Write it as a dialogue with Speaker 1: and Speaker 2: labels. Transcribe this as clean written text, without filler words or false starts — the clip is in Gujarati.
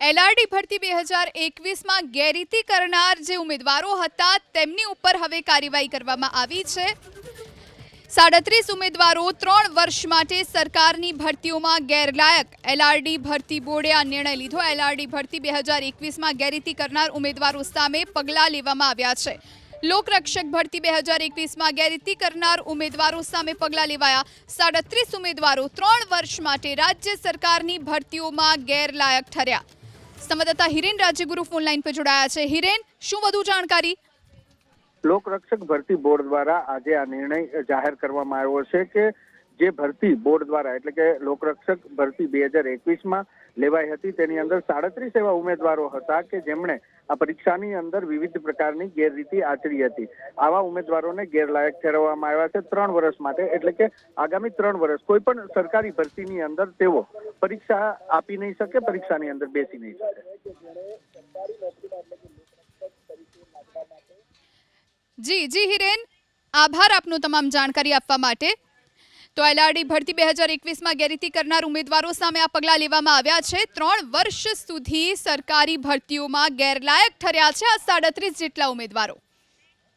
Speaker 1: એલઆરડી ભરતી 2021માં ગેરરીતિ કરનાર જે ઉમેદવારો હતા તેમની ઉપર હવે કાર્યવાહી કરવામાં આવી છે। 37 ઉમેદવારો 3 વર્ષ માટે સરકારની ભરતીઓમાં ગેરલાયક। એલઆરડી ભરતી બોર્ડે આ નિર્ણય લીધો। એલઆરડી ભરતી 2021માં ગેરરીતિ કરનાર ઉમેદવારો સામે પગલાં લેવામાં આવ્યા છે। લોકરક્ષક ભરતી 2021માં ગેરરીતિ કરનાર ઉમેદવારો સામે પગલાં લેવાયા। 37 ઉમેદવારો 3 વર્ષ માટે રાજ્ય સરકારની ભરતીઓમાં ગેરલાયક ઠર્યા। સંવાદદાતા હિરેન રાજ્યગુરુ ફોન લાઈન પર જોડાયા છે। હિરેન, શું વધુ જાણકારી?
Speaker 2: લોકરક્ષક ભરતી બોર્ડ દ્વારા આજે આ નિર્ણય જાહેર કરવામાં આવ્યો છે કે જે ભરતી બોર્ડ દ્વારા એટલે કે લોકરક્ષક ભરતી 2021માં લેવાઈ હતી તેની અંદર 37 એવા ઉમેદવારો હતા કે જેમણે આ પરીક્ષાની અંદર વિવિધ પ્રકારની ગેરરીતિ આચરી હતી। આવા ઉમેદવારોને ગેરલાયક ઠેરવવામાં આવ્યા છે 3 વર્ષ માટે, એટલે કે આગામી 3 વર્ષ કોઈ પણ સરકારી ભરતીની અંદર તેઓ પરીક્ષા આપી નહીં શકે, પરીક્ષાની અંદર બેસી નહીં શકે।
Speaker 1: જી હિરેન, આભાર આપનો તમામ જાણકારી આપવા માટે। તો એલઆરડી ભરતી 2021માં ગેરરીતિ કરનાર ઉમેદવારો સામે આ પગલાં લેવામાં આવ્યા છે। 3 વર્ષ સુધી સરકારી ભરતીઓમાં ગેરલાયક ઠર્યા છે આ 37 જેટલા ઉમેદવારો।